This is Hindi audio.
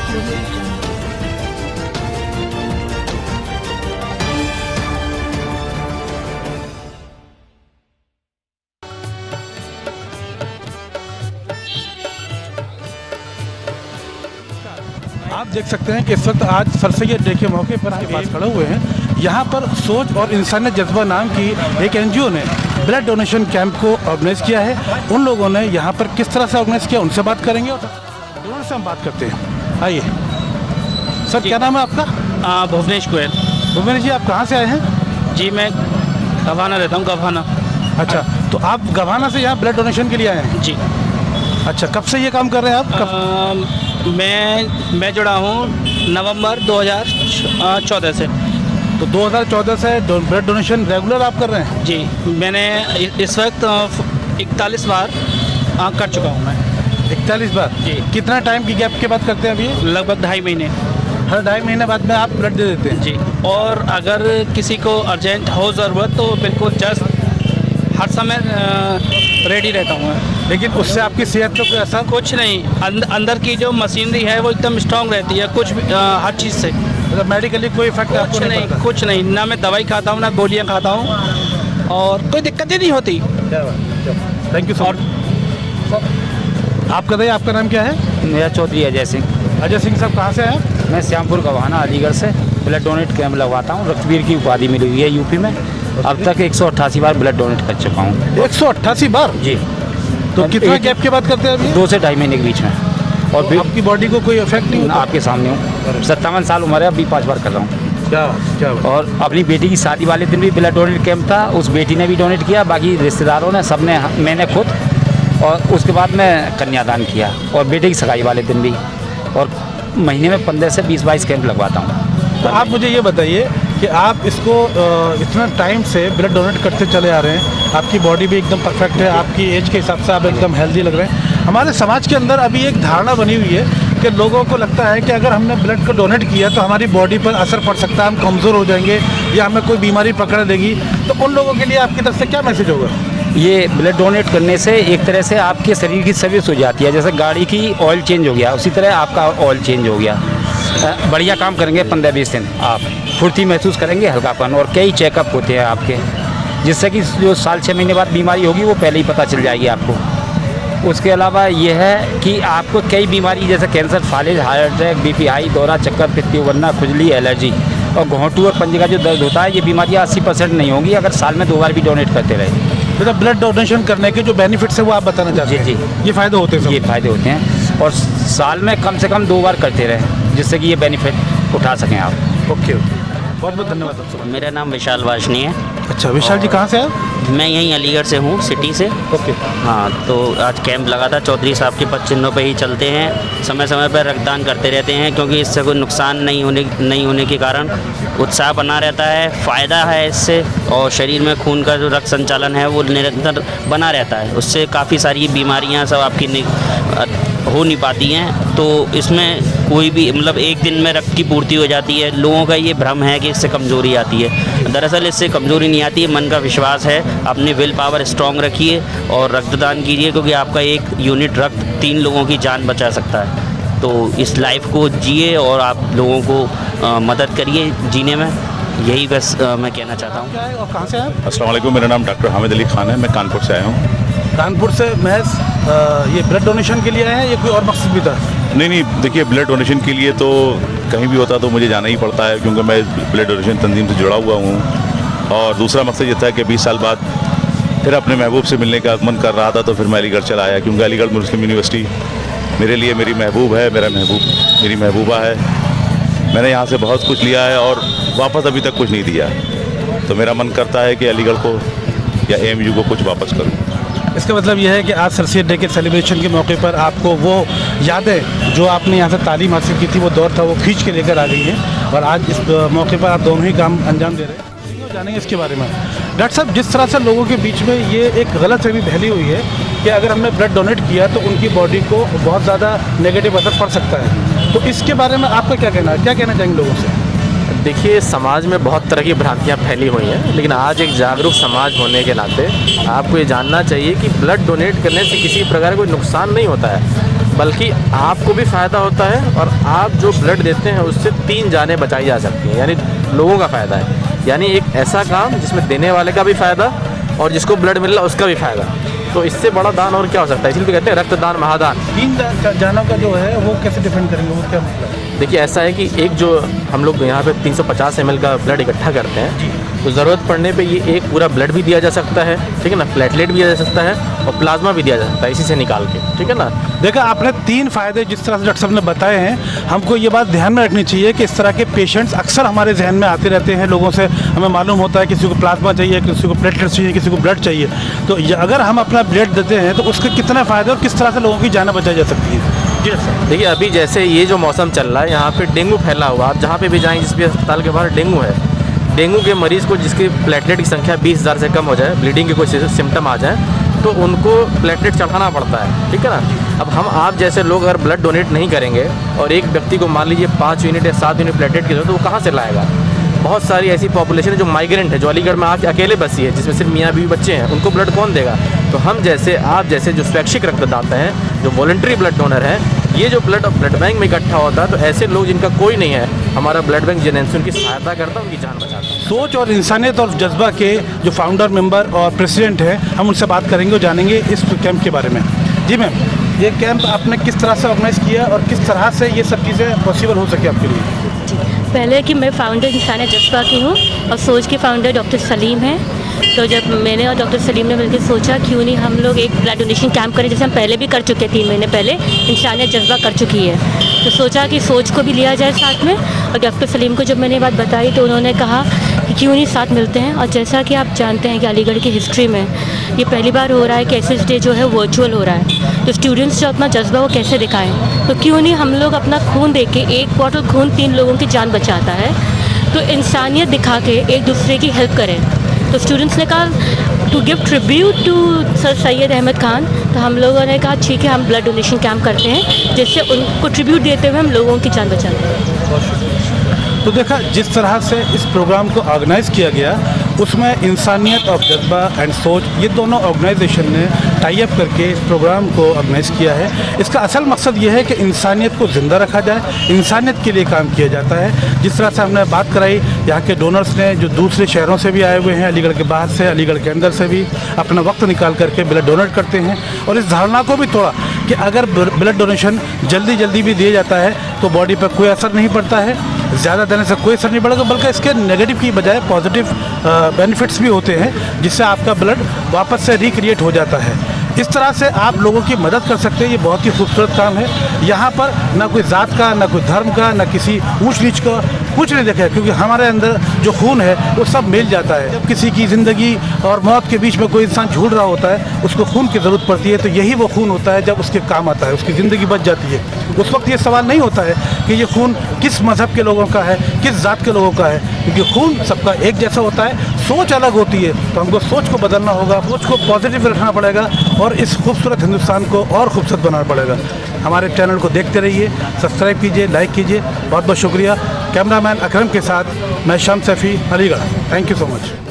आप देख सकते हैं कि इस वक्त आज सर सैयद डे के मौके पर के पास खड़े हुए हैं। यहाँ पर सोच और इंसानियत जज्बा नाम की एक एनजीओ ने ब्लड डोनेशन कैंप को ऑर्गेनाइज़ किया है। उन लोगों ने यहाँ पर किस तरह से ऑर्गेनाइज़ किया उनसे बात करेंगे और दोनों से हम बात करते हैं। आइए सर, क्या नाम है आपका? भुवनेश गोयल। भुवनेश जी, आप कहाँ से आए हैं? जी, मैं गवाना रहता हूँ, गवाना। अच्छा, तो आप गवाना से यहाँ ब्लड डोनेशन के लिए आए हैं? जी। अच्छा, कब से ये काम कर रहे हैं आप? मैं जुड़ा हूँ नवंबर 2014 से। तो 2014 से ब्लड डोनेशन रेगुलर आप कर रहे हैं? जी, मैंने इस वक्त 41 बार कर चुका हूँ मैं। 41 बार? जी। कितना टाइम की गैप के बाद करते हैं अभी? लगभग 2.5 महीने। हर 2.5 महीने बाद में आप ब्लड दे देते हैं? जी। और अगर किसी को अर्जेंट हो ज़रूरत तो बिल्कुल जस्ट हर समय रेडी रहता हूँ मैं। लेकिन उससे आपकी सेहत पे कोई असर? कुछ नहीं, अंदर की जो मशीनरी है वो एकदम स्ट्रांग रहती है, कुछ भी हर चीज़ से। मतलब मेडिकली कोई इफेक्ट आपको नहीं पड़ता? कुछ नहीं, ना मैं दवाई खाता हूँ ना गोलियाँ खाता हूँ और कोई दिक्कत ही नहीं होती। Thank you so much. आप बताइए, आपका नाम क्या है? मेरा चौधरी अजय सिंह। अजय सिंह साहब कहाँ से हैं? मैं श्यामपुर गवाना अलीगढ़ से ब्लड डोनेट कैंप लगवाता हूँ। रक्तवीर की उपाधि मिली हुई है यूपी में। अब तक 188 बार ब्लड डोनेट कर चुका हूँ। 188 बार? जी। तो कितना गैप के बाद करते हैं अभी? 2 से 2.5 महीने के बीच में। और आपकी बॉडी को कोई इफेक्ट नहीं होता? आपके सामने हूँ, 57 साल उम्र है, अभी 5 बार कर रहा हूँ। क्या और अपनी बेटी की शादी वाले दिन भी ब्लड डोनेट कैंप था, उस बेटी ने भी डोनेट किया, बाकी रिश्तेदारों ने, सब ने, मैंने खुद, और उसके बाद मैं कन्यादान किया और बेटे की सगाई वाले दिन भी। और महीने में 15 से 20-22 कैंप लगवाता हूँ। तो आप मुझे ये बताइए कि आप इसको इतना टाइम से ब्लड डोनेट करते चले आ रहे हैं, आपकी बॉडी भी एकदम परफेक्ट है, आपकी एज के हिसाब से आप एकदम हेल्दी लग रहे हैं। हमारे समाज के अंदर अभी एक धारणा बनी हुई है कि लोगों को लगता है कि अगर हमने ब्लड को डोनेट किया तो हमारी बॉडी पर असर पड़ सकता है, हम कमज़ोर हो जाएंगे या हमें कोई बीमारी पकड़ लेगी। तो उन लोगों के लिए आपकी तरफ से क्या मैसेज होगा? ये ब्लड डोनेट करने से एक तरह से आपके शरीर की सर्विस हो जाती है। जैसे गाड़ी की ऑयल चेंज हो गया, उसी तरह आपका ऑयल चेंज हो गया। बढ़िया काम करेंगे 15-20 दिन, आप फुर्ती महसूस करेंगे, हल्कापन, और कई चेकअप होते हैं आपके, जिससे कि जो साल 6 महीने बाद बीमारी होगी वो पहले ही पता चल जाएगी आपको। उसके अलावा ये है कि आपको कई बीमारी जैसे कैंसर, फालिज, हार्ट अटैक, बीपी हाई, दौरा, चक्कर, पित्ती उबलना, खुजली, एलर्जी और घोंटू और पंजे का जो दर्द होता है, ये बीमारियाँ 80% नहीं होंगी अगर साल में 2 बार भी डोनेट करते रहे। मतलब ब्लड डोनेशन करने के जो बेनिफिट्स है वो आप बताना चाहते हैं? जी, ये फ़ायदे होते हैं? ये फ़ायदे होते हैं, और साल में कम से कम 2 बार करते रहे, जिससे कि ये बेनिफिट उठा सकें आप। ओके, बहुत बहुत धन्यवाद आपसे। मेरा नाम विशाल वाशनी है। अच्छा, विशाल जी कहाँ से हैं? मैं यहीं अलीगढ़ से हूँ, सिटी से। ओके। हाँ, तो आज कैंप लगा था, चौधरी साहब के पद चिन्हों पे ही चलते हैं, समय समय पर रक्तदान करते रहते हैं, क्योंकि इससे कोई नुकसान नहीं होने के कारण उत्साह बना रहता है, फ़ायदा है इससे, और शरीर में खून का जो रक्त संचालन है वो निरंतर बना रहता है। उससे काफ़ी सारी बीमारियाँ सब आपकी हो नहीं पाती हैं। तो इसमें कोई भी मतलब एक दिन में रक्त की पूर्ति हो जाती है। लोगों का ये भ्रम है कि इससे कमज़ोरी आती है, दरअसल इससे कमज़ोरी नहीं आती है, मन का विश्वास है। अपनी विल पावर स्ट्रॉन्ग रखिए और रक्तदान कीजिए, क्योंकि आपका 1 यूनिट रक्त 3 लोगों की जान बचा सकता है। तो इस लाइफ को जिए और आप लोगों को मदद करिए जीने में, यही बस मैं कहना चाहता हूँ। क्या है और कहाँ से हैं? अस्सलाम वालेकुम, मेरा नाम डॉक्टर हामिद अली खान है, मैं कानपुर से आया हूँ। कानपुर से महज ये ब्लड डोनेशन के लिए आए हैं या कोई और मकसद भी था? नहीं, देखिए, ब्लड डोनेशन के लिए तो कहीं भी होता तो मुझे जाना ही पड़ता है, क्योंकि मैं ब्लड डोनेशन तंजीम से जुड़ा हुआ हूँ। और दूसरा मकसद ये था कि 20 साल बाद फिर अपने महबूब से मिलने का मन कर रहा था, तो फिर मैं अलीगढ़ चला आया, क्योंकि अलीगढ़ मुस्लिम यूनिवर्सिटी मेरे लिए मेरी महबूब है, मेरा महबूब मेरी महबूबा है। मैंने यहाँ से बहुत कुछ लिया है और वापस अभी तक कुछ नहीं दिया, तो मेरा मन करता है कि अलीगढ़ को या AMU को कुछ वापस करूँ। इसका मतलब यह है कि आज सर सैयद डे के सेलिब्रेशन के मौके पर आपको वो यादें जो आपने यहाँ से तालीम हासिल की थी, वो दौर था, वो खींच के लेकर आ गई हैं, और आज इस मौके पर आप दोनों ही काम अंजाम दे रहे हैं। जानेंगे इसके बारे में। डॉक्टर साहब, जिस तरह से लोगों के बीच में ये एक गलतफहमी फैली हुई है कि अगर हमने ब्लड डोनेट किया तो उनकी बॉडी को बहुत ज़्यादा नेगेटिव असर पड़ सकता है, तो इसके बारे में आपका क्या कहना है? क्या कहना चाहेंगे लोगों से? देखिए, समाज में बहुत तरह की भ्रांतियाँ फैली हुई हैं, लेकिन आज एक जागरूक समाज होने के नाते आपको ये जानना चाहिए कि ब्लड डोनेट करने से किसी प्रकार का कोई नुकसान नहीं होता है। बल्कि आपको भी फ़ायदा होता है और आप जो ब्लड देते हैं उससे 3 जानें बचाई जा सकती हैं, यानी लोगों का फ़ायदा है। यानी एक ऐसा काम जिसमें देने वाले का भी फ़ायदा और जिसको ब्लड मिल रहा है उसका भी फ़ायदा। तो इससे बड़ा दान और क्या हो सकता है, इसलिए कहते हैं रक्तदान महादान। 3 जानों का जो है वो कैसे डिफेंड करेंगे, वो क्या मतलब है? देखिए ऐसा है कि एक जो हम लोग यहाँ पे 350 ml का ब्लड इकट्ठा करते हैं, तो ज़रूरत पड़ने पे ये एक पूरा ब्लड भी दिया जा सकता है, ठीक है ना, प्लेटलेट भी दिया जा सकता है और प्लाज्मा भी दिया जा सकता है इसी से निकाल के, ठीक है ना। देखा आपने 3 फ़ायदे जिस तरह से डॉक्टर साहब ने बताए हैं, हमको ये बात ध्यान में रखनी चाहिए कि इस तरह के पेशेंट्स अक्सर हमारे जहन में आते रहते हैं। लोगों से हमें मालूम होता है किसी को प्लाज्मा चाहिए, किसी को प्लेटलेट्स चाहिए, किसी को ब्लड चाहिए। तो अगर हम अपना ब्लड देते हैं तो उसके कितने फ़ायदे और किस तरह से लोगों की जानें बचाई जा सकती हैं? जी सर। देखिए अभी जैसे ये जो मौसम चल रहा है, यहाँ पे डेंगू फैला हुआ, आप जहाँ पे भी जाएँ, जिस भी अस्पताल के बाहर डेंगू है, डेंगू के मरीज़ को जिसकी प्लेटलेट की संख्या 20,000 से कम हो जाए, ब्लीडिंग के कोई सिम्टम आ जाए, तो उनको प्लेटलेट चढ़ाना पड़ता है, ठीक है ना। अब हम आप जैसे लोग अगर ब्लड डोनेट नहीं करेंगे और एक व्यक्ति को मान लीजिए 5 यूनिट या 7 यूनिट प्लेटलेट की जरूरत, तो वो कहाँ से लाएगा? बहुत सारी ऐसी पॉपुलेशन है जो माइग्रेंट है, जो अलीगढ़ में आके अकेले बसी है, जिसमें सिर्फ मियाँ बीवी बच्चे हैं, उनको ब्लड कौन देगा? तो हम जैसे आप जैसे जो स्वैच्छिक रक्तदाता हैं, जो वॉलंटरी ब्लड डोनर हैं, ये जो ब्लड बैंक में इकट्ठा होता है, तो ऐसे लोग जिनका कोई नहीं है, हमारा ब्लड बैंक जेनेंसी उनकी सहायता करता है, उनकी जान बचाता है। सोच और इंसानियत और जज्बा के जो फाउंडर मेंबर और प्रेसिडेंट हैं, हम उनसे बात करेंगे और जानेंगे इस कैंप के बारे में। जी मैम, ये कैंप आपने किस तरह से ऑर्गेनाइज़ किया और किस तरह से ये सब चीज़ें पॉसिबल हो सके आपके लिए? पहले कि मैं फाउंडर इंसानियत जज्बा की हूँ और सोच के फाउंडर डॉक्टर सलीम हैं। तो जब मैंने और डॉक्टर सलीम ने मिलकर सोचा क्यों नहीं हम लोग एक ब्लड डोनेशन कैंप करें, जैसे हम पहले भी कर चुके हैं, 3 महीने पहले इंसानियत जज्बा कर चुकी है। तो सोचा कि सोच को भी लिया जाए साथ में, और डॉक्टर सलीम को जब मैंने ये बात बताई तो उन्होंने कहा कि क्यों नहीं साथ मिलते हैं। और जैसा कि आप जानते हैं कि अलीगढ़ की हिस्ट्री में ये पहली बार हो रहा है कि SSD डे जो है वर्चुअल हो रहा है, तो स्टूडेंट्स जो अपना जज्बा वो कैसे दिखाएं, तो क्यों नहीं हम लोग अपना खून दे के, 1 बॉटल खून 3 लोगों की जान बचाता है, तो इंसानियत दिखा के एक दूसरे की हेल्प करें। तो स्टूडेंट्स ने कहा to give tribute to sir Syed Ahmad Khan, तो हम लोगों ने कहा ठीक है हम ब्लड डोनेशन कैंप करते हैं, जिससे उनको ट्रिब्यूट देते हुए हम लोगों की जान बचाते हैं। तो देखा जिस तरह से इस प्रोग्राम को ऑर्गेनाइज़ किया गया, उसमें इंसानियत और जज्बा एंड सोच, ये दोनों ऑर्गेनाइजेशन ने टाई अप करके इस प्रोग्राम को ऑर्गेनाइज़ किया है। इसका असल मकसद ये है कि इंसानियत को ज़िंदा रखा जाए, इंसानियत के लिए काम किया जाता है। जिस तरह से हमने बात कराई, यहाँ के डोनर्स ने जो दूसरे शहरों से भी आए हुए हैं, अलीगढ़ के बाहर से, अलीगढ़ के अंदर से भी अपना वक्त निकाल करके ब्लड डोनेट करते हैं। और इस धारणा को भी तोड़ा कि अगर ब्लड डोनेशन जल्दी भी दिया जाता है तो बॉडी पर कोई असर नहीं पड़ता है, ज़्यादा देने से कोई असर नहीं पड़ेगा, बल्कि इसके नेगेटिव की बजाय पॉजिटिव बेनिफिट्स भी होते हैं, जिससे आपका ब्लड वापस से रिक्रिएट हो जाता है। इस तरह से आप लोगों की मदद कर सकते हैं। ये बहुत ही खूबसूरत काम है। यहाँ पर ना कोई ज़ात का, ना कोई धर्म का, ना किसी ऊंच नीच का कुछ नहीं देखा है, क्योंकि हमारे अंदर जो खून है वो सब मिल जाता है। जब किसी की ज़िंदगी और मौत के बीच में कोई इंसान झूल रहा होता है, उसको खून की ज़रूरत पड़ती है, तो यही वो खून होता है जब उसके काम आता है, उसकी ज़िंदगी बच जाती है। उस वक्त ये सवाल नहीं होता है कि ये खून किस मज़हब के लोगों का है, किस ज़ात के लोगों का है, क्योंकि खून सबका एक जैसा होता है। सोच अलग होती है, तो हमको सोच को बदलना होगा, सोच को पॉजिटिव रखना पड़ेगा और इस खूबसूरत हिंदुस्तान को और खूबसूरत बनाना पड़ेगा। हमारे चैनल को देखते रहिए, सब्सक्राइब कीजिए, लाइक कीजिए। बहुत बहुत शुक्रिया। कैमरामैन अकरम के साथ मैं शाम Saifi, Aligarh. Thank you so much.